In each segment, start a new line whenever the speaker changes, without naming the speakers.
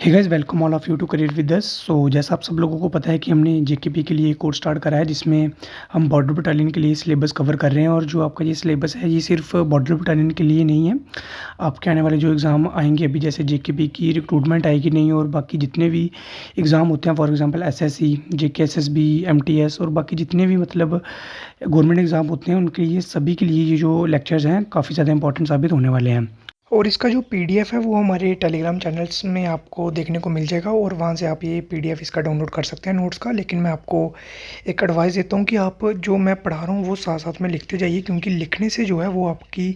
Hey guys, welcome all of you to career with us. जैसा आप सब लोगों को पता है कि हमने जेकेपी के लिए कोर्स स्टार्ट करा है, जिसमें हम बॉर्डर बटालियन के लिए सिलेबस कवर कर रहे हैं। और जो आपका ये सिलेबस है, ये सिर्फ बॉर्डर बटालियन के लिए नहीं है। आपके आने वाले जो एग्ज़ाम आएंगे अभी, जैसे जेकेपी की रिक्रूटमेंट आएगी नहीं, और बाकी जितने भी एग्ज़ाम होते हैं, for example SSC, JK SSB, MTS और बाकी जितने भी मतलब गवर्नमेंट एग्ज़ाम होते हैं, उनके लिए सभी के लिए ये जो लेक्चर्स हैं काफ़ी ज़्यादा इंपॉर्टेंट साबित होने वाले हैं। और इसका जो पीडीएफ है वो हमारे टेलीग्राम चैनल्स में आपको देखने को मिल जाएगा, और वहाँ से आप ये पीडीएफ इसका डाउनलोड कर सकते हैं नोट्स का। लेकिन मैं आपको एक एडवाइस देता हूँ कि आप जो मैं पढ़ा रहा हूँ वो साथ साथ में लिखते जाइए, क्योंकि लिखने से जो है वो आपकी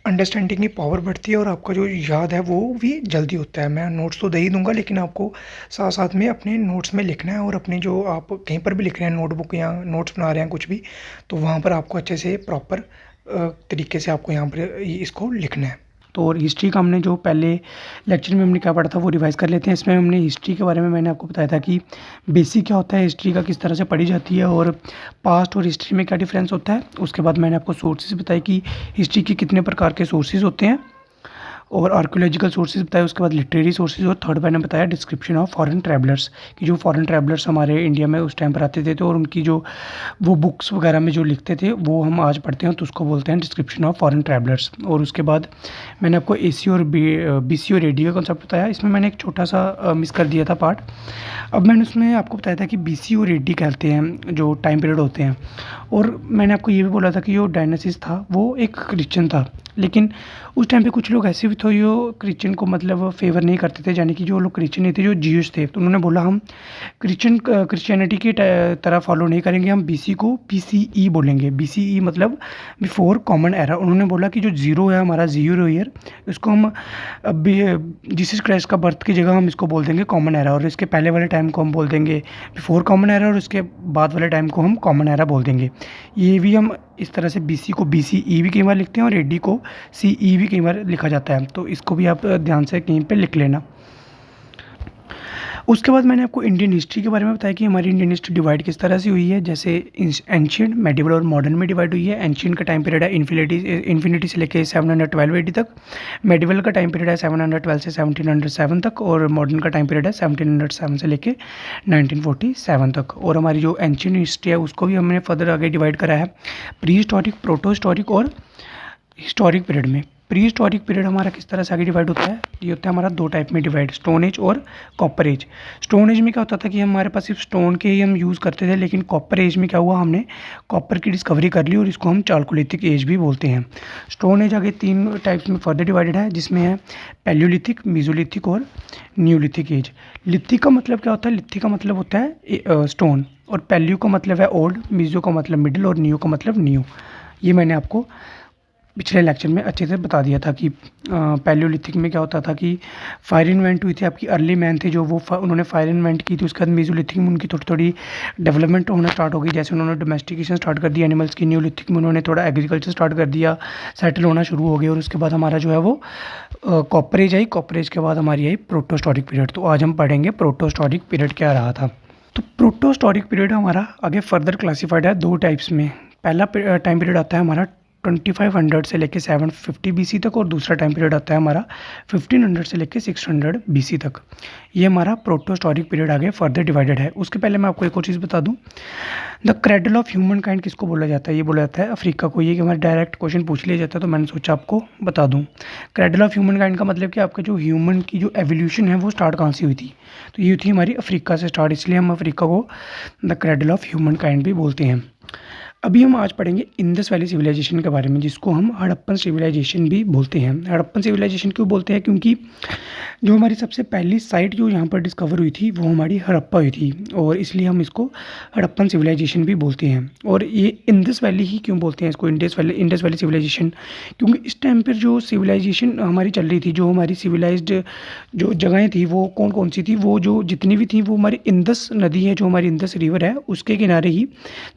अंडरस्टैंडिंग की पावर बढ़ती है और आपका जो याद है वो भी जल्दी होता है। मैं नोट्स तो दे ही दूँगा, लेकिन आपको साथ साथ में अपने नोट्स में लिखना है, और अपने जो आप कहीं पर भी लिख रहे हैं, नोटबुक या नोट्स बना रहे हैं कुछ भी, तो वहाँ पर आपको अच्छे से प्रॉपर तरीके से आपको यहाँ पर इसको लिखना है। तो और हिस्ट्री का हमने जो पहले लेक्चर में हमने क्या पढ़ा था वो रिवाइज़ कर लेते हैं। इसमें हमने हिस्ट्री के बारे में मैंने आपको बताया था कि बेसिक क्या होता है, हिस्ट्री का किस तरह से पढ़ी जाती है, और पास्ट और हिस्ट्री में क्या डिफरेंस होता है। उसके बाद मैंने आपको सोर्सेज बताए कि हिस्ट्री के कितने प्रकार के सोर्सेज होते हैं, और आर्कियोलॉजिकल सोर्सेज बताया। उसके बाद लिटरेरी सोर्सेज, और थर्ड मैंने बताया डिस्क्रिप्शन ऑफ फॉरेन ट्रैवलर्स, कि जो फॉरेन ट्रैवलर्स हमारे इंडिया में उस टाइम पर आते थे, तो और उनकी जो वो बुक्स वगैरह में जो लिखते थे वो हम आज पढ़ते हैं, तो उसको बोलते हैं डिस्क्रिप्शन ऑफ फॉरेन ट्रैवलर्स। और उसके बाद मैंने आपको एसी और बीसी और एडी का कॉन्सेप्ट बताया। इसमें मैंने एक छोटा सा मिस कर दिया था पार्ट। अब मैंने उसमें आपको बताया था कि बीसी और एडी कहते हैं जो टाइम पीरियड होते हैं, और मैंने आपको ये भी बोला था कि जो डायनासिस था वो एक क्रिश्चियन था। लेकिन उस टाइम पे कुछ लोग ऐसे भी थे जो क्रिश्चियन को मतलब फेवर नहीं करते थे, यानी कि जो लोग क्रिश्चियन नहीं थे, जो जीविश थे, तो उन्होंने बोला हम क्रिश्चियनिटी की तरह फॉलो नहीं करेंगे, हम बीसी को बीसीई बोलेंगे। बीसीई मतलब बिफोर कॉमन एरा। उन्होंने बोला कि जो ज़ीरो है हमारा, ज़ीरो ईयर, इसको हम जीसस क्राइस्ट का बर्थ की जगह हम इसको बोल देंगे कॉमन एरा, और इसके पहले वाले टाइम को हम बोल देंगे बिफोर कॉमन एरा, और उसके बाद वाले टाइम को हम कॉमन एरा बोल देंगे। ये भी हम इस तरह से बीसी को बीसीई भी कई बार लिखते हैं, और एडी को सीई भी कई बार लिखा जाता है, तो इसको भी आप ध्यान से कहीं पे लिख लेना। उसके बाद मैंने आपको इंडियन हिस्ट्री के बारे में बताया कि हमारी इंडियन हिस्ट्री डिवाइड किस तरह से हुई है। जैसे एंशिएंट, मेडिवल और मॉडर्न में डिवाइड हुई है। एंशिएंट का टाइम पीरियड है इन्फिनिटी से लेकर 712 एडी तक। मेडिवल का टाइम पीरियड है 712 से 1707 तक, और मॉडर्न का टाइम पीरियड है 1707 से लेकर 1947 तक। और हमारी जो एंशिएंट हिस्ट्री है उसको भी हमने फर्दर आगे डिवाइड करा है प्री हिस्टोरिक, प्रोटो हिस्टोरिक और हिस्टोरिक पीरियड में। प्री हिस्टोरिक पीरियड हमारा किस तरह से आगे डिवाइड होता है, ये होता है हमारा दो टाइप में डिवाइड, स्टोन एज और कॉपर एज। स्टोन एज में क्या होता था कि हमारे पास सिर्फ स्टोन के ही हम यूज़ करते थे, लेकिन कॉपर एज में क्या हुआ, हमने कॉपर की डिस्कवरी कर ली, और इसको हम चालकोलिथिक एज भी बोलते हैं। स्टोन एज आगे तीन टाइप्स में फर्दर डिवाइडेड है, जिसमें है पैलियोलिथिक, मीजोलिथिक और न्यूलिथिक एज। लिथिक का मतलब क्या होता है, लिथिक का मतलब होता है स्टोन, और पैलियो का मतलब है ओल्ड, मीजो का मतलब मिडिल, और न्यू का मतलब न्यू। ये मैंने आपको पिछले लेक्चर में अच्छे से बता दिया था कि पैलियोलिथिक में क्या होता था कि फायर इन्वेंट हुई थी, आपकी अर्ली मैन थे जो वो उन्होंने फायर इन्वेंट की थी। उसके बाद मीजोलिथिक में उनकी थोड़ी थोड़ी डेवलपमेंट होना स्टार्ट हो गई, जैसे उन्होंने डोमेस्टिकेशन स्टार्ट कर दिया एनिमल्स की। न्यूलिथिक में उन्होंने थोड़ा एग्रीकल्चर स्टार्ट कर दिया, सेटल होना शुरू हो गए। और उसके बाद हमारा जो है वो कॉपर एज आई। कॉपर एज के बाद हमारी आई प्रोटोस्टोरिक पीरियड। तो आज हम पढ़ेंगे प्रोटोस्टोरिक पीरियड क्या रहा था। तो प्रोटोस्टोरिक पीरियड हमारा आगे फर्दर क्लासीफाइड है दो टाइप्स में। पहला टाइम पीरियड आता है हमारा 2500 से लेकर 750 बीसी तक, और दूसरा टाइम पीरियड आता है हमारा 1500 से लेकर 600 बीसी तक। ये हमारा प्रोटोस्टोरिक पीरियड आगे फर्दर डिवाइडेड है। उसके पहले मैं आपको एक और चीज़ बता दूं, the cradle of human kind किसको बोला जाता है, ये बोला जाता है अफ्रीका को। ये कि हमारा डायरेक्ट क्वेश्चन पूछ लिया जाता है, तो मैंने सोचा आपको बता दूं। क्रेडल ऑफ ह्यूमन काइंड का मतलब कि आपका जो ह्यूमन की जो एवोल्यूशन है वो स्टार्ट कहाँ से हुई थी, तो ये थी हमारी अफ्रीका से स्टार्ट, इसलिए हम अफ्रीका को the cradle of human kind भी बोलते हैं। अभी हम आज पढ़ेंगे इंडस वैली सिविलाइजेशन के बारे में, जिसको हम हड़प्पन सिविलाइजेशन भी बोलते हैं। हड़प्पन सिविलाइजेशन क्यों बोलते हैं, क्योंकि जो हमारी सबसे पहली साइट जो यहाँ पर डिस्कवर हुई थी वो हमारी हड़प्पा हुई थी, और इसलिए हम इसको हड़प्पन सिविलाइजेशन भी बोलते हैं। और ये इंडस वैली ही क्यों बोलते हैं इसको, इंडस वैली सिविलाइजेशन, क्योंकि इस टाइम पर जो सिविलाइजेशन हमारी चल रही थी, जो हमारी सिविलाइज्ड जो जगहें थी वो कौन कौन सी थी, वो जो जितनी भी थी वो हमारी इंडस नदी है, जो हमारी इंडस रिवर है उसके किनारे ही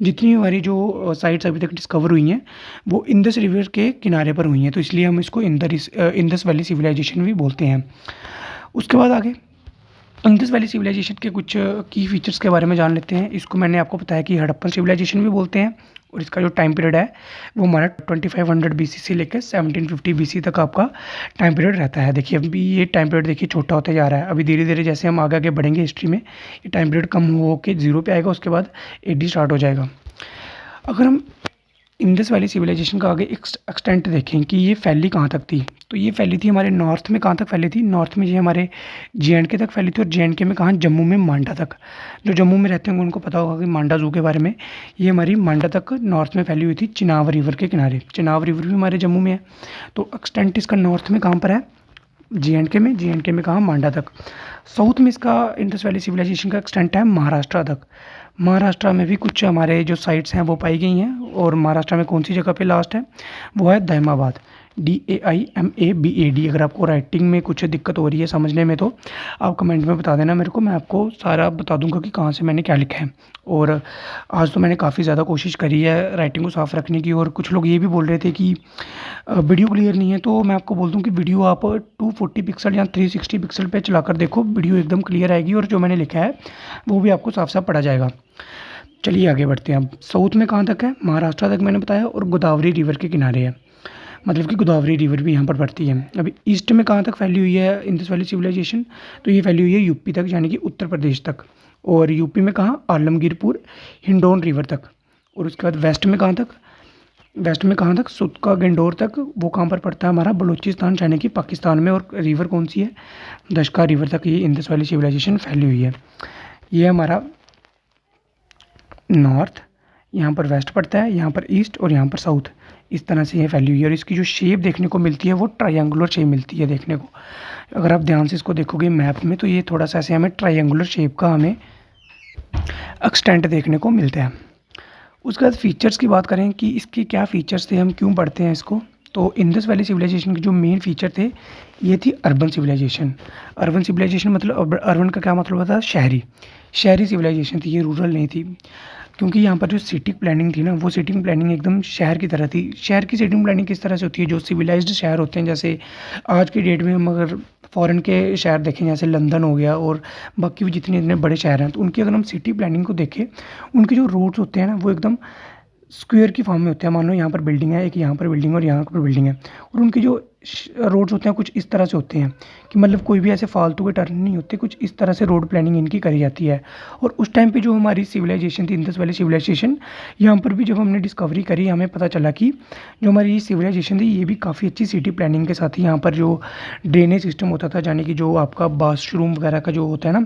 जितनी हमारी जो साइट्स अभी तक डिस्कवर हुई हैं वो इंडस रिवर के किनारे पर हुई हैं, तो इसलिए हम इसको इंडस वैली सिविलाइजेशन भी बोलते हैं। उसके बाद आगे इंडस वैली सिविलाइजेशन के कुछ की फीचर्स के बारे में जान लेते हैं। इसको मैंने आपको बताया कि हड़प्पन सिविलाइजेशन भी बोलते हैं, और इसका जो टाइम पीरियड है वो हमारा 2500 बीसी से लेकर 1750 बीसी तक आपका टाइम पीरियड रहता है। देखिए अभी ये टाइम पीरियड देखिए छोटा होता जा रहा है। अभी धीरे धीरे जैसे हम आगे आगे बढ़ेंगे हिस्ट्री में, ये टाइम पीरियड कम हो के जीरो पे आएगा, उसके बाद एडी स्टार्ट हो जाएगा। अगर हम इंडस वैली सिविलाइजेशन का आगे एक्सटेंट देखें कि ये फैली कहाँ तक थी, तो ये फैली थी हमारे नॉर्थ में। कहाँ तक फैली थी? नॉर्थ में ये हमारे जे.एंड.के तक फैली थी, और जे.एंड.के में कहाँ? जम्मू में मांडा तक। जो जम्मू में रहते होंगे उनको पता होगा कि मांडा ज़ू के बारे में। ये हमारी मांडा तक नॉर्थ में फैली हुई थी, चिनाब रिवर के किनारे। चिनाब रिवर भी हमारे जम्मू में है। तो एक्सटेंट इसका नॉर्थ में कहाँ पर है? जे.एंड.के में। जे.एंड.के में कहाँ? मांडा तक। साउथ में इसका इंडस वैली सिविलाइजेशन का एक्सटेंट है महाराष्ट्र तक। महाराष्ट्र में भी कुछ हमारे जो साइट्स हैं वो पाई गई हैं, और महाराष्ट्र में कौन सी जगह पे लास्ट है? वो है दाइमाबाद, DAIMABAD। अगर आपको राइटिंग में कुछ दिक्कत हो रही है समझने में, तो आप कमेंट में बता देना मेरे को, मैं आपको सारा बता दूंगा कि कहाँ से मैंने क्या लिखा है। और आज तो मैंने काफ़ी ज़्यादा कोशिश करी है राइटिंग को साफ़ रखने की, और कुछ लोग ये भी बोल रहे थे कि वीडियो क्लियर नहीं है। तो मैं आपको बोल दूं कि वीडियो आप 240 पिक्सल या 360 पिक्सल पे चलाकर देखो, वीडियो एकदम क्लियर आएगी, और जो मैंने लिखा है वो भी आपको साफ साफ पढ़ा जाएगा। चलिए आगे बढ़ते हैं। अब साउथ में कहाँ तक है? महाराष्ट्र तक मैंने बताया, और गोदावरी रिवर के किनारे है, मतलब कि गोदावरी रिवर भी यहाँ पर पड़ती है। अभी ईस्ट में कहाँ तक फैली हुई है इंडस वैली सिविलाइजेशन? तो ये फैली हुई है यूपी तक, यानी कि उत्तर प्रदेश तक। और यूपी में कहाँ? आलमगीरपुर, हिंडौन रिवर तक। और उसके बाद वेस्ट में कहाँ तक? वेस्ट में कहाँ तक? सुतका गंडोर तक। वो कहाँ पर पड़ता है? हमारा बलूचिस्तान, यानी कि पाकिस्तान में। और रिवर कौन सी है? दशका रिवर तक ये इंडस वैली सिविलाइजेशन फैली हुई है। ये हमारा नॉर्थ, यहाँ पर वेस्ट पड़ता है, यहाँ पर ईस्ट, और यहाँ पर साउथ। इस तरह से ये फैली हुई है, और इसकी जो शेप देखने को मिलती है वो ट्रायंगुलर शेप मिलती है देखने को। अगर आप ध्यान से इसको देखोगे मैप में, तो ये थोड़ा सा ऐसे हमें ट्रायंगुलर शेप का हमें एक्सटेंट देखने को मिलता है। उसके बाद फीचर्स की बात करें कि इसके क्या फ़ीचर्स थे, हम क्यों पढ़ते हैं इसको, तो इंडस वैली सिविलाइजेशन के जो मेन फीचर थे ये थी अर्बन सिविलाइजेशन। अर्बन सिविलाइजेशन मतलब अर्बन का क्या मतलब होता है? शहरी। शहरी सिविलाइजेशन थी ये, रूरल नहीं थी। क्योंकि यहाँ पर जो सिटी प्लानिंग थी ना, वो सिटिंग प्लानिंग एकदम शहर की तरह थी। शहर की सिटिंग प्लानिंग किस तरह से होती है? जो सिविलाइज्ड शहर होते हैं, जैसे आज की डेट में हम अगर फ़ॉरेन के शहर देखें, जैसे लंदन हो गया और बाकी भी जितने इतने बड़े शहर हैं, तो उनकी अगर हम सिटी प्लानिंग को देखें, उनके जो रोड्स होते हैं ना, वो एकदम स्क्वायर की फॉर्म में होते हैं। मान लो यहाँ पर बिल्डिंग है, एक यहाँ पर बिल्डिंग और यहाँ पर बिल्डिंग है, और उनके जो रोड्स होते हैं कुछ इस तरह से होते हैं कि मतलब कोई भी ऐसे फालतू के टर्न नहीं होते, कुछ इस तरह से रोड प्लानिंग इनकी करी जाती है। और उस टाइम पे जो हमारी सिविलाइजेशन थी, इंडस वैली सिविलाइजेशन, यहाँ पर भी जब हमने डिस्कवरी करी, हमें पता चला कि जो हमारी सिविलाइजेशन थी ये भी काफ़ी अच्छी सिटी प्लानिंग के साथ ही, यहाँ पर जो ड्रेनेज सिस्टम होता था, यानी कि जो आपका बाथरूम वगैरह का जो होता है ना,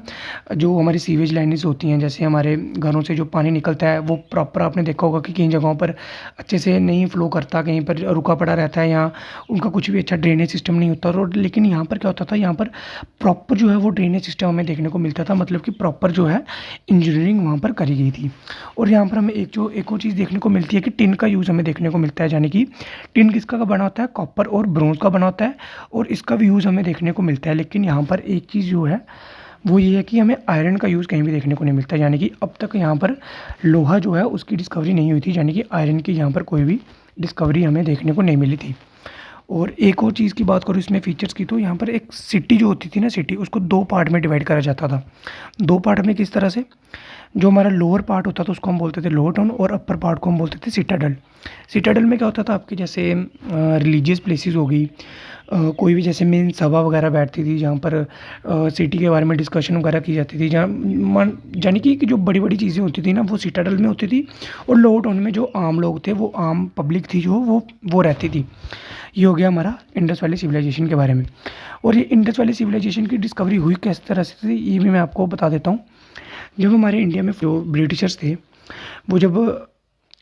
जो हमारी सीवेज लाइनें होती हैं, जैसे हमारे घरों से जो पानी निकलता है, वो प्रॉपर आपने देखा होगा कि कई जगहों पर अच्छे से नहीं फ्लो करता, कहीं पर रुका पड़ा रहता है, या उनका कुछ भी अच्छा ड्रेनेज सिस्टम नहीं होता। और लेकिन यहाँ पर क्या होता था, यहाँ पर प्रॉपर जो है वो ड्रेनेज सिस्टम हमें देखने को मिलता था, मतलब कि प्रॉपर जो है इंजीनियरिंग वहाँ पर करी गई थी। और यहाँ पर हमें एक और चीज़ देखने को मिलती है कि टिन का यूज़ हमें देखने को मिलता है, यानी कि टिन किसका का बना होता है? कॉपर और ब्रोंज का बना होता है, और इसका भी यूज़ हमें देखने को मिलता है। लेकिन यहाँ पर एक चीज़ जो है वो ये है कि हमें आयरन का यूज़ कहीं भी देखने को नहीं मिलता, यानी कि अब तक यहाँ पर लोहा जो है उसकी डिस्कवरी नहीं हुई थी, यानी कि आयरन की यहाँ पर कोई भी डिस्कवरी हमें देखने को नहीं मिली थी। और एक और चीज़ की बात करूँ इसमें फ़ीचर्स की, तो यहाँ पर एक सिटी जो होती थी ना, सिटी, उसको दो पार्ट में डिवाइड करा जाता था। दो पार्ट में किस तरह से? जो हमारा लोअर पार्ट होता था उसको हम बोलते थे लोअर टाउन, और अपर पार्ट को हम बोलते थे सिटाडल। सिटाडल में क्या होता था, आपके जैसे रिलीजियस प्लेसेस हो गई, कोई भी जैसे मेन सभा वगैरह बैठती थी, जहाँ पर सिटी के बारे में डिस्कशन वगैरह की जाती थी, जहाँ यानी कि जो बड़ी बड़ी चीज़ें होती थी ना, वो सिटाडल में होती थी। और लोअर टाउन में जो आम लोग थे, वो आम पब्लिक थी जो वो रहती थी। ये हो गया हमारा इंडस वैली सिविलाइजेशन के बारे में। और ये इंडस वैली सिविलाइजेशन की डिस्कवरी हुई किस तरह से थी, ये भी मैं आपको बता देता हूँ। जब हमारे इंडिया में जो ब्रिटिशर्स थे, वो जब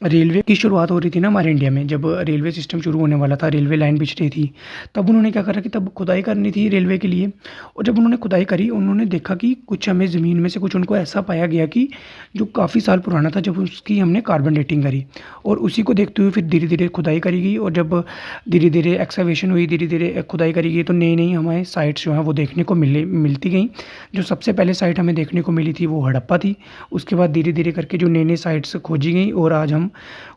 रेलवे की शुरुआत हो रही थी ना हमारे इंडिया में, जब रेलवे सिस्टम शुरू होने वाला था, रेलवे लाइन बिछ रही थी, तब उन्होंने क्या करा कि तब खुदाई करनी थी रेलवे के लिए। और जब उन्होंने खुदाई करी, उन्होंने देखा कि कुछ हमें ज़मीन में से कुछ उनको ऐसा पाया गया कि जो काफ़ी साल पुराना था, जब उसकी हमने कार्बन डेटिंग करी। और उसी को देखते हुए फिर धीरे धीरे खुदाई करी गई, और जब धीरे धीरे एक्सकवेशन हुई, धीरे धीरे खुदाई करी गई, तो नई नई हमें साइट्स जो हैं वो देखने को मिलती गई। जो सबसे पहले साइट हमें देखने को मिली थी वो हड़प्पा थी। उसके बाद धीरे धीरे करके जो नई नई साइट्स खोजी गई, और आज हम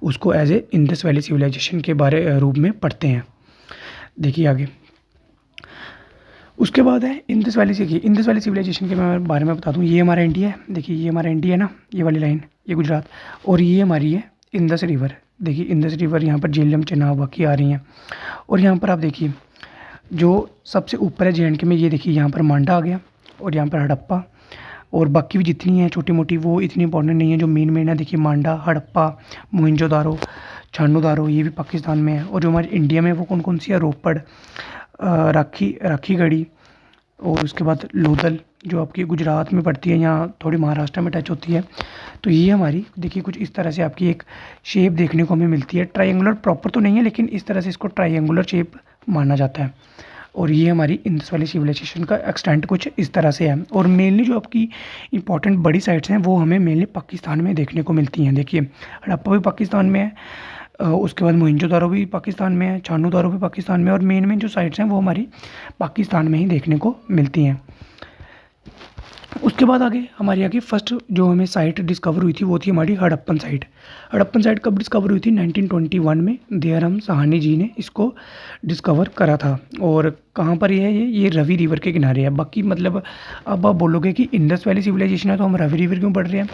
उसको as a Indus valley civilization के बारे रूप में पढ़ते हैं। देखिए आगे। उसके बाद है इंडस वैली सीखिए। इंडस वैली सिविलाइजेशन के मैं बारे में बता दूँ। ये हमारा इंडिया है, देखिए ये हमारा इंडिया है ना, ये वाली लाइन, ये गुजरात, और ये हमारी है इंडस रिवर। देखिए इंडस रिवर यहाँ पर झेलम चेनाब बाकी आ रही हैं। और यहाँ पर आप देखिए जो सबसे ऊपर है जे.एंड.के में, ये देखिए यहाँ पर मांडा आ गया, और यहाँ पर हड़प्पा, और बाकी भी जितनी हैं छोटी मोटी वो इतनी इंपॉर्टेंट नहीं है। जो मेन है देखिए मांडा, हड़प्पा, मोहनजोदारो, छानूदारो, ये भी पाकिस्तान में है। और जो हमारे इंडिया में वो कौन कौन सी है, रोपड़, राखीगढ़ी, और उसके बाद लोथल जो आपकी गुजरात में पड़ती है, यहाँ थोड़ी महाराष्ट्र में टच होती है। तो ये हमारी देखिए कुछ इस तरह से आपकी एक शेप देखने को हमें मिलती है। ट्रायंगुलर प्रॉपर तो नहीं है, लेकिन इस तरह से इसको ट्रायंगुलर शेप माना जाता है। और ये हमारी इंडस वैली सिविलाइजेशन का एक्सटेंट कुछ इस तरह से है। और मेनली जो आपकी इंपॉर्टेंट बड़ी साइट्स हैं वो हमें मेनली पाकिस्तान में देखने को मिलती हैं। देखिए हड़प्पा भी पाकिस्तान में है, उसके बाद मोहनजोदारो भी पाकिस्तान में है, छानूदारो भी पाकिस्तान में है, और मेन जो साइट्स हैं वो हमारी पाकिस्तान में ही देखने को मिलती हैं। उसके बाद हमारी आगे फर्स्ट जो हमें साइट डिस्कवर हुई थी वो थी हमारी हड़प्पन साइट। हड़प्पन साइट कब डिस्कवर हुई थी? 1921 में दयाराम साहनी जी ने इसको डिस्कवर करा था। और कहाँ पर ये रवि रिवर के किनारे है। बाकी मतलब अब आप बोलोगे कि इंडस वैली सिविलाइजेशन है तो हम रवि रिवर क्यों पढ़ रहे हैं?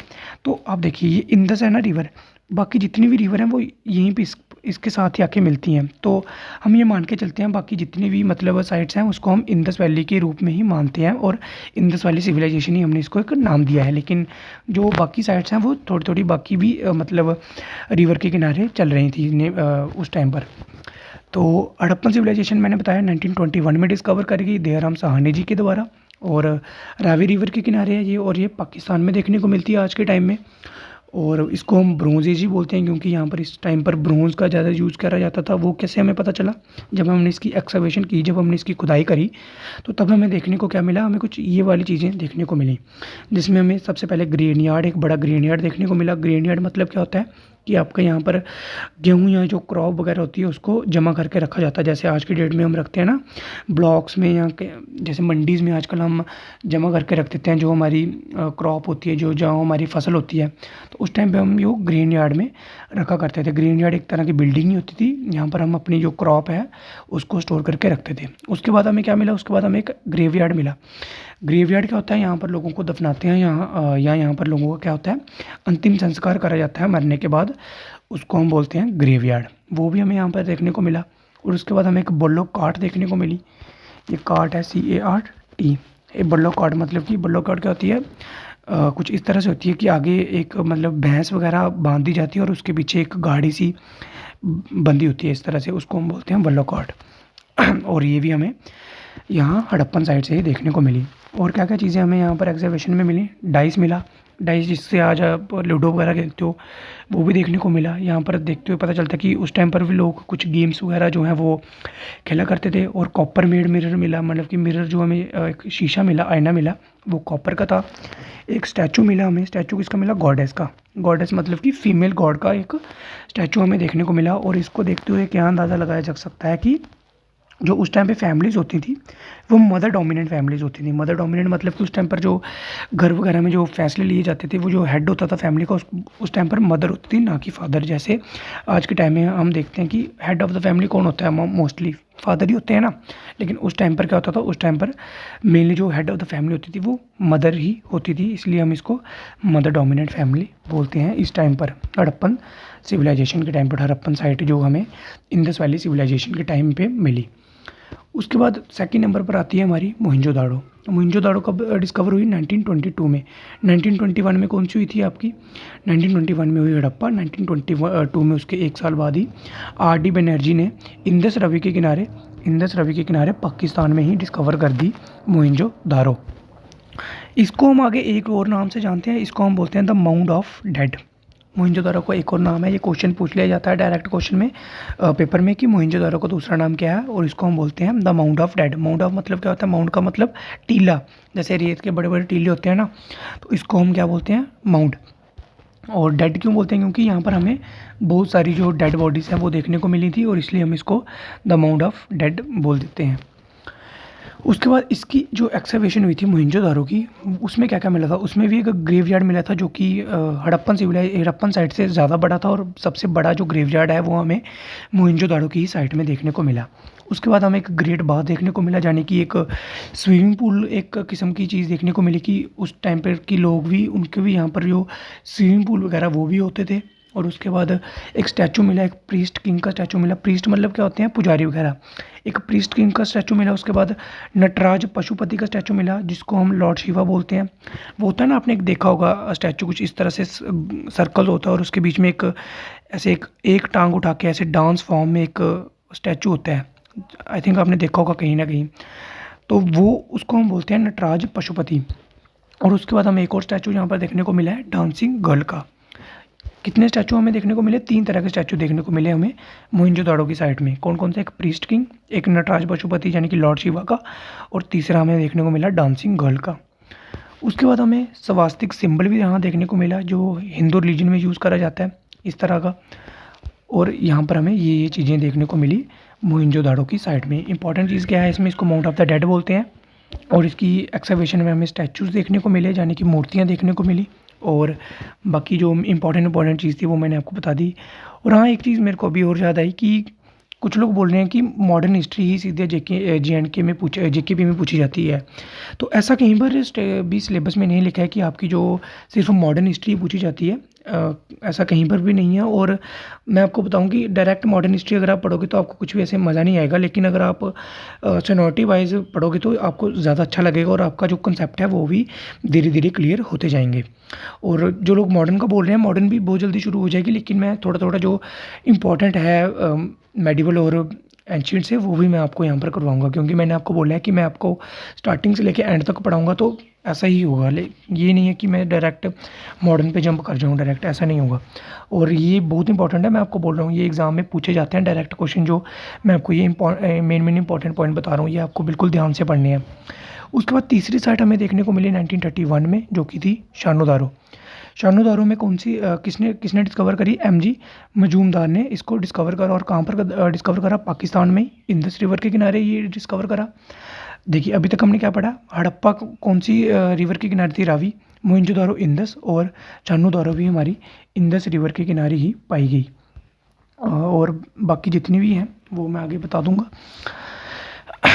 तो आप देखिए ये इंडस है ना रिवर, बाकी जितनी भी रिवर हैं वो यहीं पे इसके साथ ही आके मिलती हैं। तो हम ये मान के चलते हैं बाकी जितनी भी मतलब साइट्स हैं उसको हम इंडस वैली के रूप में ही मानते हैं, और इंडस वैली सिविलाइजेशन ही हमने इसको एक नाम दिया है। लेकिन जो बाकी साइट्स हैं वो थोड़ी थोड़ी बाकी भी मतलब रिवर के किनारे चल रही थी उस टाइम पर। तो हड़प्पन सिविलाइजेशन मैंने बताया 1921 में डिस्कवर करी गई दयाराम साहनी जी के द्वारा, और रावी रिवर के किनारे है ये, और ये पाकिस्तान में देखने को मिलती है आज के टाइम में। और इसको हम ब्रोंज एज ही बोलते हैं, क्योंकि यहाँ पर इस टाइम पर ब्रोंज का ज़्यादा यूज़ करा जाता था। वो कैसे हमें पता चला? जब हमने इसकी एक्सकवेशन की, जब हमने इसकी खुदाई करी, तो तब हमें देखने को क्या मिला? हमें कुछ ये वाली चीज़ें देखने को मिली, जिसमें हमें सबसे पहले ग्रेन यार्ड, एक बड़ा ग्रेन यार्ड देखने को मिला। ग्रेन यार्ड मतलब क्या होता है कि आपका यहाँ पर गेहूँ या जो क्रॉप वगैरह होती है उसको जमा करके रखा जाता है। जैसे आज की डेट में हम रखते हैं ना ब्लॉक्स में, या जैसे मंडीज़ में आजकल हम जमा करके रख देते हैं जो हमारी क्रॉप होती है, जो जहाँ हमारी फसल होती है। तो उस टाइम पे हम यो ग्रेन यार्ड में रखा करते थे। ग्रेन यार्ड एक तरह की बिल्डिंग ही होती थी, यहाँ पर हम अपनी जो क्रॉप है उसको स्टोर करके रखते थे। उसके बाद हमें क्या मिला? उसके बाद हमें एक ग्रेव यार्ड मिला। ग्रेव यार्ड क्या होता है? यहाँ पर लोगों को दफनाते हैं, यहाँ पर लोगों का क्या होता है, अंतिम संस्कार करा जाता है मरने के बाद, उसको हम बोलते हैं ग्रेव यार्ड। वो भी हमें यहाँ पर देखने को मिला। और उसके बाद हमें एक बल्लो कार्ट देखने को मिली। ये कार्ट है CART। ये बल्लो कार्ट मतलब कि बल्लो कार्ट क्या होती है? कुछ इस तरह से होती है कि आगे एक मतलब भैंस वगैरह बांध दी जाती है और उसके पीछे एक गाड़ी सी बंधी होती है इस तरह से, उसको हम बोलते हैं बल्लो कार्ट। और ये भी हमें यहाँ हड़प्पन साइड से ही देखने को मिली। और क्या क्या चीज़ें हमें यहाँ पर एग्जीबिशन में मिली? डाइस मिला, डाइस जिससे आज आप लूडो वगैरह खेलते हो, वो भी देखने को मिला। यहाँ पर देखते हुए पता चलता है कि उस टाइम पर भी लोग कुछ गेम्स वगैरह जो हैं वो खेला करते थे। और कॉपर मेड मिरर मिला, मतलब कि मिरर जो हमें एक शीशा मिला, आईना मिला, वो कॉपर का था। एक स्टैचू मिला हमें, स्टैचू किसका मिला? गॉडेस का। गॉडेस मतलब कि फीमेल गॉड का एक स्टैचू हमें देखने को मिला। और इसको देखते हुए क्या अंदाज़ा लगाया जा सकता है कि जो उस टाइम पे फैमिलीज़ होती थी वो मदर डोमिनेंट फैमिलीज़ होती थी। मदर डोमिनेंट मतलब कि उस टाइम पर जो घर वगैरह में जो फैसले लिए जाते थे, वो जो हेड होता था फैमिली का उस टाइम पर मदर होती थी, ना कि फादर। जैसे आज के टाइम में हम देखते हैं कि हेड ऑफ़ द फैमिली कौन होता है? मोस्टली फादर ही होते हैं ना। लेकिन उस टाइम पर क्या होता था? उस टाइम पर मेनली जो हेड ऑफ़ द फैमिली होती थी वो मदर ही होती थी, इसलिए हम इसको मदर डोमिनेंट फैमिली बोलते हैं इस टाइम पर। हड़प्पन सिविलाइजेशन के टाइम पर हड़प्पन साइट जो हमें इंडस वैली सिविलाइजेशन के टाइम पर मिली। उसके बाद सेकंड नंबर पर आती है हमारी मोहनजोदाड़ो। मोहनजोदाड़ो कब डिस्कवर हुई? 1922 में। 1921 में कौन सी हुई थी आपकी? 1921 में हुई हड़प्पा। 1922 में उसके एक साल बाद ही RD बनर्जी ने इंडस रवि के किनारे पाकिस्तान में ही डिस्कवर कर दी मोहनजोदाड़ो। इसको हम आगे एक और नाम से जानते हैं, इसको हम बोलते हैं the mount of dead. Mohenjodaro का एक और नाम है, ये क्वेश्चन पूछ लिया जाता है डायरेक्ट क्वेश्चन में पेपर में कि मोहनजोदारो का दूसरा नाम क्या है, और इसको हम बोलते हैं the mount of dead. Mount of मतलब क्या होता है? माउंट का मतलब टीला, जैसे रेत के बड़े बड़े टीले होते हैं ना, तो इसको हम क्या बोलते हैं? माउंट। और डेड क्यों बोलते हैं? क्योंकि यहाँ पर हमें बहुत सारी जो डेड बॉडीज़ हैं वो देखने को मिली थी, और इसलिए हम इसको द माउंट ऑफ डेड बोल देते हैं। उसके बाद इसकी जो एक्सकवेशन हुई थी मोहनजोदारो की, उसमें क्या क्या मिला था? उसमें भी एक ग्रेवयार्ड मिला था जो कि हड़प्पन साइट से ज़्यादा बड़ा था, और सबसे बड़ा जो ग्रेवयार्ड है वो हमें मोहनजोदारो की ही साइट में देखने को मिला। उसके बाद हमें एक ग्रेट बाथ देखने को मिला, यानी कि एक स्विमिंग पूल एक किस्म की चीज़ देखने को मिली कि उस टाइम पर की लोग भी, उनके भी यहाँ पर जो स्विमिंग पूल वगैरह वो भी होते थे। और उसके बाद एक स्टैचू मिला, एक प्रीस्ट किंग का स्टैचू मिला। प्रीस्ट मतलब क्या होते हैं, पुजारी वगैरह। एक प्रीस्ट किंग का स्टैचू मिला। उसके बाद नटराज पशुपति का स्टैचू मिला, जिसको हम लॉर्ड शिवा बोलते हैं। वो होता है ना, आपने एक देखा होगा स्टैचू कुछ इस तरह से सर्कल होता है और उसके बीच में एक ऐसे एक टांग उठा के ऐसे डांस फॉर्म में एक स्टैचू होता है। आई थिंक आपने देखा होगा कहीं ना कहीं। तो वो उसको हम बोलते हैं नटराज पशुपति। और उसके बाद हमें एक और स्टैचू यहाँ पर देखने को मिला है, डांसिंग गर्ल का। कितने स्टैचू हमें देखने को मिले, 3 तरह के स्टैचू देखने को मिले हमें मोहनजोदाड़ो की साइड में। कौन कौन से, एक प्रीस्ट किंग, एक नटराज पशुपति यानी कि लॉर्ड शिवा का, और तीसरा हमें देखने को मिला डांसिंग गर्ल का। उसके बाद हमें स्वास्तिक सिंबल भी यहाँ देखने को मिला, जो हिंदू रिलीजन में यूज़ करा जाता है इस तरह का। और यहाँ पर हमें ये चीज़ें देखने को मिली मोहनजोदाड़ो की साइड में। इंपॉर्टेंट चीज़ क्या है इसमें, इसको माउंट ऑफ द डेड बोलते हैं। और इसकी एक्सकवेशन में हमें स्टैचूज़ देखने को मिले, यानी कि मूर्तियाँ देखने को मिली। और बाकी जो इम्पॉर्टेंट चीज़ थी वो मैंने आपको बता दी। और हाँ, एक चीज़ मेरे को अभी और याद आई कि कुछ लोग बोल रहे हैं कि मॉडर्न हिस्ट्री ही सीधे JNK में JKP में पूछी जाती है। तो ऐसा कहीं पर भी सिलेबस में नहीं लिखा है कि आपकी जो सिर्फ मॉडर्न हिस्ट्री पूछी जाती है। ऐसा कहीं पर भी नहीं है। और मैं आपको बताऊं कि डायरेक्ट मॉडर्न हिस्ट्री अगर आप पढ़ोगे तो आपको कुछ भी ऐसे मज़ा नहीं आएगा, लेकिन अगर आप सोनोरिटी वाइज पढ़ोगे तो आपको ज़्यादा अच्छा लगेगा और आपका जो कंसेप्ट है वो भी धीरे धीरे क्लियर होते जाएंगे। और जो लोग मॉडर्न का बोल रहे हैं, मॉडर्न भी बहुत जल्दी शुरू हो जाएगी, लेकिन मैं थोड़ा थोड़ा जो इम्पोर्टेंट है मेडिवल और एंशिएंट से वो भी मैं आपको यहाँ पर करवाऊँगा, क्योंकि मैंने आपको बोला है कि मैं आपको स्टार्टिंग से लेकर एंड तक पढ़ाऊँगा। तो ऐसा ही होगा, ये नहीं है कि मैं डायरेक्ट मॉडर्न पे जंप कर जाऊँ डायरेक्ट, ऐसा नहीं होगा। और ये बहुत इंपॉर्टेंट है, मैं आपको बोल रहा हूँ, ये एग्ज़ाम में पूछे जाते हैं डायरेक्ट क्वेश्चन। जो मैं आपको ये मेन इंपॉर्टेंट पॉइंट बता रहा हूँ, ये आपको बिल्कुल ध्यान से पढ़ने हैं। उसके बाद तीसरी साइट हमें देखने को मिली 1931 में, जो कि थी शानोदारो। शानोदारो में कौन सी किसने किसने डिस्कवर करी, MG मजूमदार ने इसको डिस्कवर करा। और कहाँ पर डिस्कवर करा, पाकिस्तान में इंदस रिवर के किनारे ये डिस्कवर करा। देखिए अभी तक हमने क्या पढ़ा, हड़प्पा कौन सी रिवर के किनारे थी, रावी। मोहनजोदारो इंदस, और शानोदारो भी हमारी इंदस रिवर के किनारे ही पाई गई। और बाकी जितनी भी हैं वो मैं आगे बता दूंगा।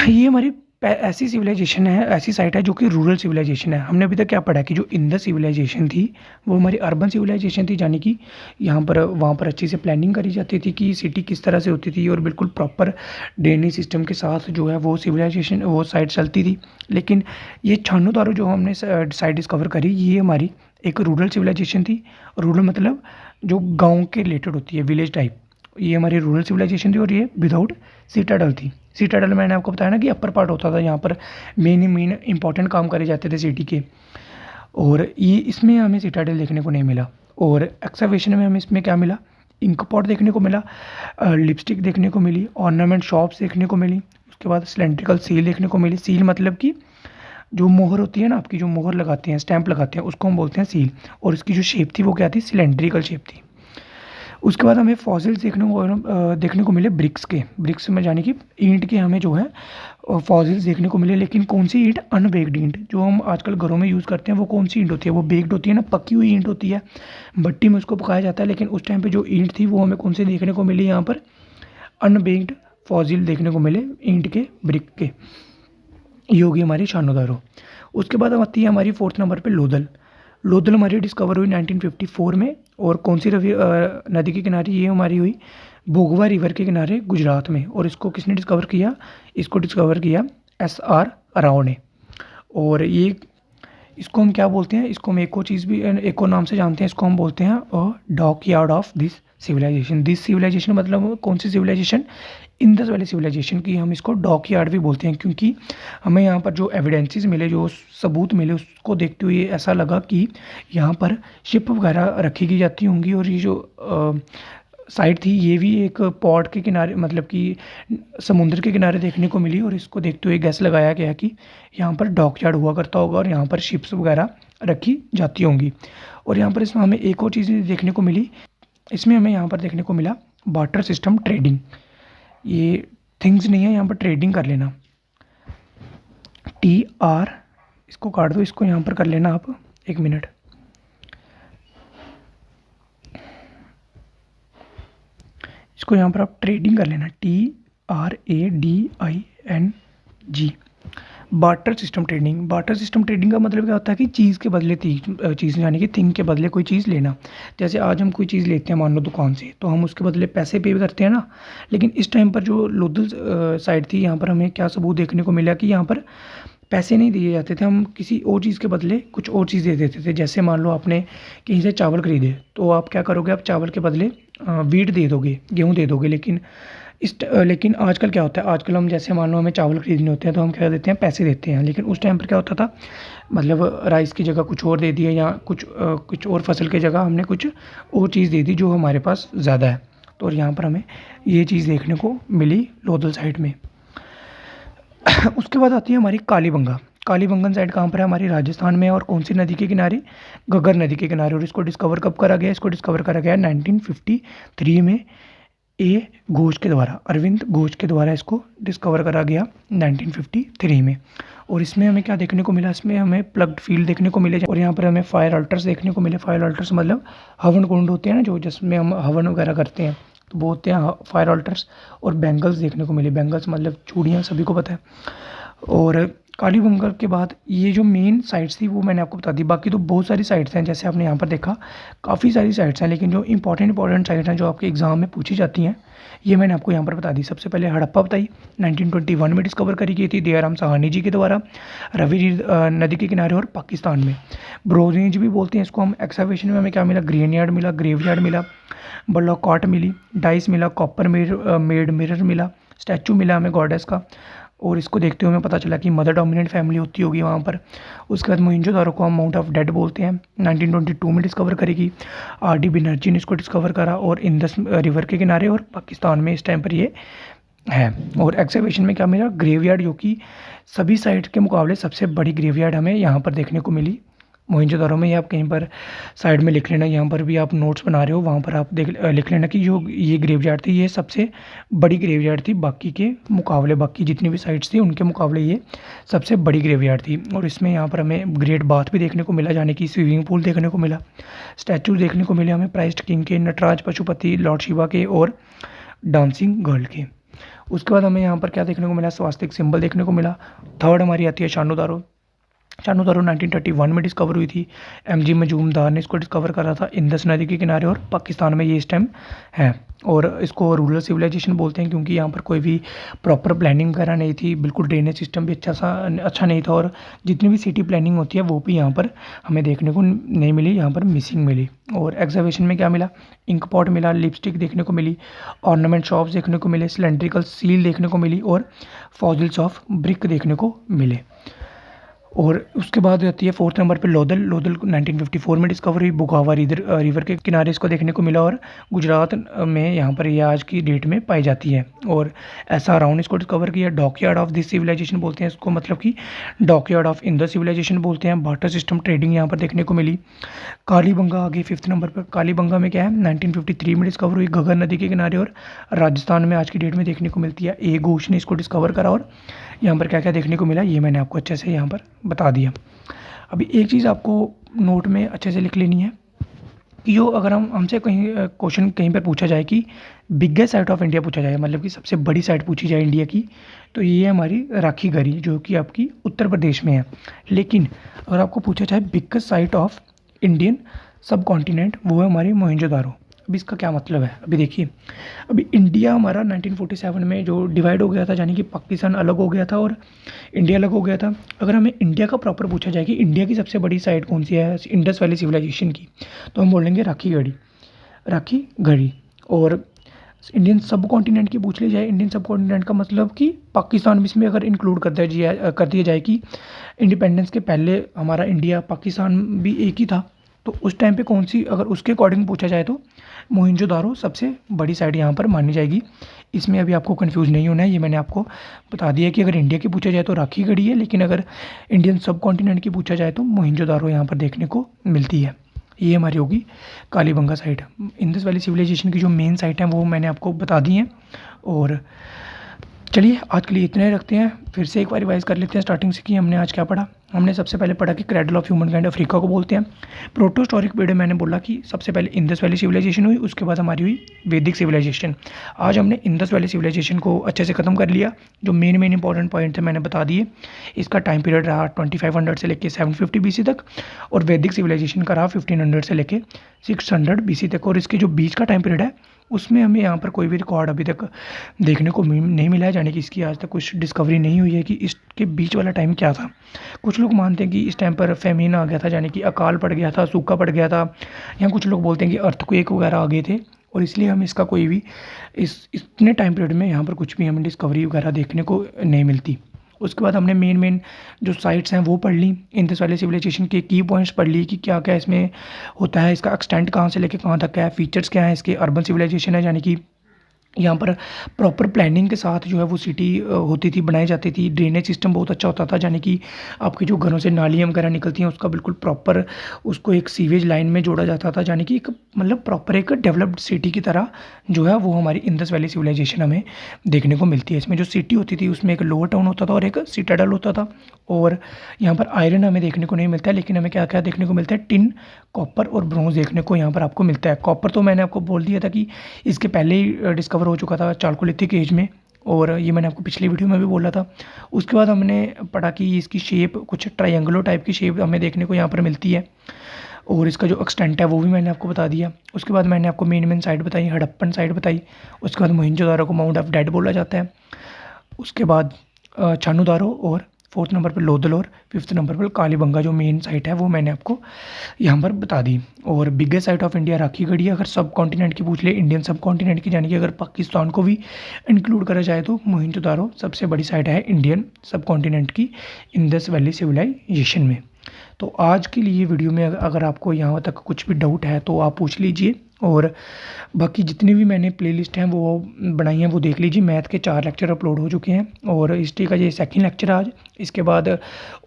ये हमारी ऐसी सिविलाइजेशन है, ऐसी साइट है जो कि रूरल सिविलाइजेशन है। हमने अभी तक क्या पढ़ा कि जो इंदस सिविलाइजेशन थी वो हमारी अर्बन सिविलाइजेशन थी, यानी कि यहाँ पर वहाँ पर अच्छे से प्लानिंग करी जाती थी कि सिटी किस तरह से होती थी, और बिल्कुल प्रॉपर ड्रेनेज सिस्टम के साथ जो है वो सिविलाइजेशन वो साइट चलती थी। लेकिन ये छानोदारो जो हमने साइट डिस्कवर करी, ये हमारी एक रूरल सिविलाइजेशन थी। रूरल मतलब जो गाँव के रिलेटेड होती है, विलेज टाइप। ये हमारी रूरल सिविलाइजेशन थी और ये विदाउट सिटाडल थी। सिटाडल मैंने आपको बताया ना कि अपर पार्ट होता था, यहाँ पर मेन इंपॉर्टेंट काम करे जाते थे सिटी के। और ये इसमें हमें सिटाडल देखने को नहीं मिला। और एक्सकवेशन में हमें इसमें क्या मिला, इंक पॉट देखने को मिला, लिपस्टिक देखने को मिली, ऑर्नामेंट शॉप्स देखने को मिली। उसके बाद सिलेंड्रिकल सील देखने को मिली। सील मतलब कि जो मोहर होती है ना, आपकी जो मोहर लगाते हैं, स्टैंप लगाते हैं, उसको हम बोलते हैं सील। और इसकी जो शेप थी वो क्या थी, सिलेंड्रिकल शेप थी। उसके बाद हमें फॉसिल्स देखने को मिले ब्रिक्स में, यानी कि ईंट के हमें जो है फॉसिल्स देखने को मिले। लेकिन कौन सी ईंट, अनबेक्ड ईंट। जो हम आजकल घरों में यूज़ करते हैं वो कौन सी ईंट होती है, वो बेक्ड होती है ना, पकी हुई ईंट होती है, भट्टी में उसको पकाया जाता है। लेकिन उस टाइम पे जो ईंट थी वो हमें कौन सी देखने को मिली, यहाँ पर अनबेक्ड फॉसिल देखने को मिले ईंट के, ब्रिक के। ये होगी हमारी शानोदारो। उसके बाद आती है हमारी 4th नंबर पे लोदल। लोदल हमारी डिस्कवर हुई 1954 में। और कौन सी नदी के किनारे, ये हमारी हुई भोगवा रिवर के किनारे गुजरात में। और इसको किसने डिस्कवर किया, इसको डिस्कवर किया SR राव ने। और ये इसको हम क्या बोलते हैं, इसको हम एक और चीज़ भी एक और नाम से जानते हैं, इसको हम बोलते हैं dockyard of this civilization. This civilization मतलब कौन सी सिविलाइजेशन, इंदस वाली सिविलाइजेशन की हम इसको डॉक यार्ड भी बोलते हैं। क्योंकि हमें यहाँ पर जो एविडेंसेस मिले, जो सबूत मिले, उसको देखते हुए ऐसा लगा कि यहाँ पर शिप वगैरह रखी की जाती होंगी। और ये जो साइट थी ये भी एक पॉर्ट के किनारे, मतलब कि समुद्र के किनारे देखने को मिली। और इसको देखते हुए गैस लगाया गया कि यहाँ पर डॉक यार्ड हुआ करता होगा और यहाँ पर शिप्स वगैरह रखी जाती होंगी। और यहाँ पर इसमें हमें एक और चीज़ देखने को मिली, इसमें हमें यहाँ पर देखने को मिला बार्टर सिस्टम ट्रेडिंग। ये थिंग्स नहीं है, यहाँ पर ट्रेडिंग कर लेना, TR, इसको काट दो, इसको यहाँ पर कर लेना आप, 1 मिनट। इसको यहाँ पर आप ट्रेडिंग कर लेना, RADING। Barter system trading. Barter system trading का मतलब क्या होता है कि चीज़ के बदले चीज़, यानी कि थिंग के बदले कोई चीज़ लेना। जैसे आज हम कोई चीज़ लेते हैं मान लो दुकान से, तो हम उसके बदले पैसे पे करते हैं ना। लेकिन इस टाइम पर जो लोधल साइड थी, यहाँ पर हमें क्या सबूत देखने को मिला कि यहाँ पर पैसे नहीं दिए जाते थे, हम किसी और चीज़ के बदले कुछ और चीज़ दे देते थे। जैसे मान लो आपने कहीं से चावल खरीदे, तो आप क्या करोगे, आप चावल के बदले वीट दे दोगे, गेहूँ दे दोगे। लेकिन आजकल क्या होता है, आजकल हम जैसे मान लो हमें चावल खरीदने होते हैं तो हम क्या देते हैं, पैसे देते हैं। लेकिन उस टाइम पर क्या होता था, मतलब राइस की जगह कुछ और दे दिया, या कुछ और फसल की जगह हमने कुछ और चीज़ दे दी जो हमारे पास ज़्यादा है। तो यहाँ पर हमें ये चीज़ देखने को मिली लोधल साइड में। उसके बाद आती है हमारी कालीबंगा। कालीबंगन साइड कहाँ पर है, हमारी राजस्थान में। और कौन सी नदी के किनारे, घग्गर नदी के किनारे। और इसको डिस्कवर कब करा गया, इसको डिस्कवर करा गया 1953 में ए घोष के द्वारा, अरविंद घोष के द्वारा इसको डिस्कवर करा गया 1953 में। और इसमें हमें क्या देखने को मिला, इसमें हमें प्लग्ड फील्ड देखने को मिले। और यहाँ पर हमें फायर अल्टर्स देखने को मिले। फायर अल्टर्स मतलब हवन कुंड होते हैं ना, जो जिसमें हम हवन वगैरह करते हैं, तो वो होते हैं फायर अल्टर्स। और बैंगल्स देखने को मिले। बैंगल्स मतलब चूड़ियाँ, सभी को पता है। और कालीबंगा के बाद ये जो मेन साइट्स थी वो मैंने आपको बता दी। बाकी तो बहुत सारी साइट्स हैं, जैसे आपने यहाँ पर देखा काफ़ी सारी साइट्स हैं। लेकिन जो इंपॉर्टेंट साइट्स हैं जो आपके एग्जाम में पूछी जाती हैं, ये मैंने आपको यहाँ पर बता दी। सबसे पहले हड़प्पा बताई, 1921 में डिस्कवर करी गई थी दयाराम साहनी जी के द्वारा, रावी नदी के किनारे और पाकिस्तान में। ब्रोंज एज भी बोलते हैं इसको हम। एक्सकवेशन में हमें क्या मिला, ग्रेनयार्ड मिला, ग्रेवयार्ड मिला, बल्लॉक कॉट मिली, डाइस मिला, कॉपर मेड मिरर मिला, स्टैचू मिला हमें गॉडेस का। और इसको देखते हुए हमें पता चला कि मदर डोमिनेंट फैमिली होती होगी वहाँ पर। उसके बाद मोहिंजोदारो को हम माउंट ऑफ डेड बोलते हैं, 1922 में डिस्कवर करेगी। RD बनर्जी ने इसको डिस्कवर करा, और इंदस रिवर के किनारे और पाकिस्तान में इस टाइम पर ये है। और एक्सकवेशन में क्या मिला, ग्रेवयार्ड, जो कि सभी साइट के मुकाबले सबसे बड़ी ग्रेवयार्ड हमें यहाँ पर देखने को मिली मोहिंजोदारो में। ये आप कहीं पर साइड में लिख लेना, यहाँ पर भी आप नोट्स बना रहे हो वहाँ पर आप लिख लेना कि जो ये ग्रेवयार्ड थी ये सबसे बड़ी ग्रेवयार्ड थी बाकी के मुकाबले। बाकी जितनी भी साइट्स थी उनके मुकाबले ये सबसे बड़ी ग्रेवयार्ड थी। और इसमें यहाँ पर हमें ग्रेट बाथ भी देखने को मिला, यानी कि स्विमिंग पूल देखने को मिला। स्टैचू देखने को मिले हमें प्राइस्ट किंग के, नटराज, पशुपति, लॉर्ड शिवा के और डांसिंग गर्ल के। उसके बाद हमें यहाँ पर क्या देखने को मिला, स्वास्तिक सिंबल देखने को मिला। थर्ड हमारी आती है शानोदारो। शानोदारो 1931 में डिस्कवर हुई थी। MG मजूमदार ने इसको डिस्कवर करा था इंदस नदी के किनारे और पाकिस्तान में ये इस टाइम है। और इसको रूरल सिविलाइजेशन बोलते हैं क्योंकि यहाँ पर कोई भी प्रॉपर प्लानिंग वगैरह नहीं थी, बिल्कुल ड्रेनेज सिस्टम भी अच्छा नहीं था। और जितनी भी सिटी प्लानिंग होती है वो भी यहाँ पर हमें देखने को नहीं मिली, यहाँ पर मिसिंग मिली। और एग्जीबिशन में क्या मिला, इंक पॉट मिला, लिपस्टिक देखने को मिली, ऑर्नामेंट शॉप्स देखने को मिले, सिलेंड्रिकल सील देखने को मिली और फॉसिल्स ऑफ ब्रिक देखने को मिले। और उसके बाद आती है फोर्थ नंबर पे लोधल। लोधल 1954 में डिस्कवर हुई, बुगावा रिवर के किनारे इसको देखने को मिला। और गुजरात में यहाँ पर ये आज की डेट में पाई जाती है। और ऐसा अराउंड इसको डिस्कवर किया। डॉकयार्ड ऑफ दिस सिविलाइजेशन बोलते हैं इसको, मतलब कि डॉकयार्ड ऑफ इंदस सिविलाइजेशन बोलते हैं। बार्टर सिस्टम ट्रेडिंग यहाँ पर देखने को मिली। कालीबंगा आगे फिफ्थ नंबर पर। कालीबंगा में क्या है, 1953 में डिस्कवर हुई, घग्गर नदी के किनारे और राजस्थान में आज की डेट में देखने को मिलती है। ए घोष ने इसको डिस्कवर करा। और यहाँ पर क्या क्या देखने को मिला ये मैंने आपको अच्छे से यहाँ पर बता दिया। अभी एक चीज़ आपको नोट में अच्छे से लिख लेनी है कि जो अगर हमसे कहीं क्वेश्चन कहीं पर पूछा जाए कि बिगेस्ट साइट ऑफ इंडिया पूछा जाए, मतलब कि सबसे बड़ी साइट पूछी जाए इंडिया की, तो ये है हमारी राखी गढ़ी जो कि आपकी उत्तर प्रदेश में है। लेकिन अगर आपको पूछा जाए बिगेस्ट साइट ऑफ इंडियन सब कॉन्टिनेंट, वो है हमारी मोहनजोदारो। अभी इसका क्या मतलब है, अभी देखिए। अभी इंडिया हमारा 1947 में जो डिवाइड हो गया था, यानी कि पाकिस्तान अलग हो गया था और इंडिया अलग हो गया था। अगर हमें इंडिया का प्रॉपर पूछा जाए कि इंडिया की सबसे बड़ी साइट कौन सी है इंडस वैली सिविलाइजेशन की, तो हम बोलेंगे राखी गढ़ी, राखी गढ़ी। और इंडियन सब कॉन्टिनेंट की पूछ ली जाए, इंडियन सब कॉन्टिनेंट का मतलब कि पाकिस्तान भी इसमें अगर इंक्लूड कर दिया जाए कि इंडिपेंडेंस के पहले हमारा इंडिया पाकिस्तान भी एक ही था, तो उस टाइम पे कौन सी, अगर उसके अकॉर्डिंग पूछा जाए तो मोहनजोदारो सबसे बड़ी साइट यहाँ पर मानी जाएगी। इसमें अभी आपको कंफ्यूज नहीं होना है, ये मैंने आपको बता दिया कि अगर इंडिया की पूछा जाए तो राखी गढ़ी है, लेकिन अगर इंडियन सब कॉन्टिनेंट की पूछा जाए तो मोहनजोदारो यहाँ पर देखने को मिलती है। ये हमारी होगी Kalibanga site. Indus valley civilization की जो मेन साइट है वो मैंने आपको बता दी हैं। और चलिए आज के लिए इतना ही रखते हैं। फिर से एक बार रिवाइज कर लेते हैं स्टार्टिंग से कि हमने आज क्या पढ़ा। हमने सबसे पहले पढ़ा कि cradle of human kind Africa को बोलते हैं। प्रोटोस्टोरिक पीरियड मैंने बोला कि सबसे पहले इंडस वैली सिविलाइजेशन हुई, उसके बाद हमारी हुई वैदिक सिविलाइजेशन। आज हमने इंडस वैली सिविलाइजेशन को अच्छे से ख़त्म कर लिया। जो मेन इंपॉर्टेंट पॉइंट थे मैंने बता दिए। इसका टाइम पीरियड रहा 2500 से लेकर 750 BC तक, और वैदिक सिविलाइजेशन का रहा 1500 से लेकर 600 BC तक। और इसके जो बीच का टाइम पीरियड है उसमें हमें यहाँ पर कोई भी रिकॉर्ड अभी तक देखने को नहीं मिला है, यानी कि इसकी आज तक कुछ डिस्कवरी नहीं हुई है कि इसके बीच वाला टाइम क्या था। कुछ लोग मानते हैं कि इस टाइम पर फेमिन आ गया था, यानी कि अकाल पड़ गया था, सूखा पड़ गया था, या कुछ लोग बोलते हैं कि अर्थक्वेक वगैरह आ गए थे, और इसलिए हम इसका कोई भी इतने टाइम पीरियड में यहाँ पर कुछ भी हमें डिस्कवरी वगैरह देखने को नहीं मिलती। उसके बाद हमने मेन जो साइट्स हैं वो पढ़ ली, इंडस वैली सिविलाइजेशन के की पॉइंट्स पढ़ ली कि क्या क्या इसमें होता है, इसका एक्सटेंट कहाँ से लेके कहाँ तक है, फीचर्स क्या है इसके। अर्बन सिविलाइजेशन है, यानी कि यहाँ पर प्रॉपर प्लानिंग के साथ जो है वो सिटी होती थी, बनाई जाती थी। ड्रेनेज सिस्टम बहुत अच्छा होता था, यानी कि आपके जो घरों से नालियाँ वगैरह निकलती हैं उसका बिल्कुल प्रॉपर उसको एक सीवेज लाइन में जोड़ा जाता था, यानी कि एक मतलब प्रॉपर एक डेवलप्ड सिटी की तरह जो है वो हमारी इंडस वैली सिविलाइजेशन हमें देखने को मिलती है। इसमें जो सिटी होती थी उसमें एक लोअर टाउन होता था और एक सिटाडल होता था। और यहाँ पर आयरन हमें देखने को नहीं मिलता है, लेकिन हमें क्या क्या देखने को मिलता है, टिन, कॉपर और ब्रोंज देखने को यहाँ पर आपको मिलता है। कॉपर तो मैंने आपको बोल दिया था कि इसके पहले ही डिस्कवर हो चुका था चालकोलिथिक एज में, और ये मैंने आपको पिछली वीडियो में भी बोला था। उसके बाद हमने पढ़ा कि इसकी शेप कुछ ट्रायंगुलर टाइप की शेप हमें देखने को यहाँ पर मिलती है, और इसका जो एक्सटेंट है वो भी मैंने आपको बता दिया। उसके बाद मैंने आपको मेन साइड बताई, हड़प्पन साइड बताई। उसके बाद मोहनजोदारो को माउंट ऑफ डेड बोला जाता है। उसके बाद छानूदारो, और 4th नंबर पर लोथल, और 5th नंबर पर कालीबंगा जो मेन साइट है वो मैंने आपको यहाँ पर बता दी। और biggest site of India Rakhigarhi है। अगर सब कॉन्टिनेंट की पूछ ले, इंडियन सब कॉन्टिनेंट की, यानी कि अगर पाकिस्तान को भी इंक्लूड करा जाए तो मोहनजोदारो सबसे बड़ी साइट है इंडियन सब कॉन्टिनेंट की इंडस वैली सिविलाइजेशन में। तो आज के लिए वीडियो में अगर आपको यहाँ तक कुछ भी डाउट है तो आप पूछ लीजिए, और बाकी जितनी भी मैंने प्लेलिस्ट हैं वो बनाई हैं वो देख लीजिए। मैथ के 4 लेक्चर अपलोड हो चुके हैं, और हिस्ट्री का ये सेकंड लेक्चर आज। इसके बाद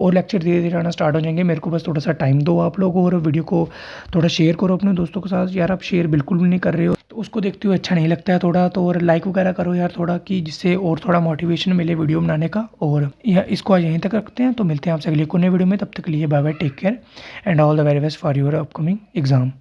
और लेक्चर धीरे धीरे आना स्टार्ट हो जाएंगे। मेरे को बस थोड़ा सा टाइम दो आप लोग, और वीडियो को थोड़ा शेयर करो अपने दोस्तों के साथ। यार आप शेयर बिल्कुल भी नहीं कर रहे हो, तो उसको देखते हुए अच्छा नहीं लगता है थोड़ा, तो और लाइक वगैरह करो यार थोड़ा, कि जिससे और थोड़ा मोटिवेशन मिले वीडियो बनाने का। और इसको आज यहीं तक रखते हैं, तो मिलते हैं आपसे अगली कोई नई वीडियो में। तब तक के लिए bye bye, take care and all the very best for your upcoming exam.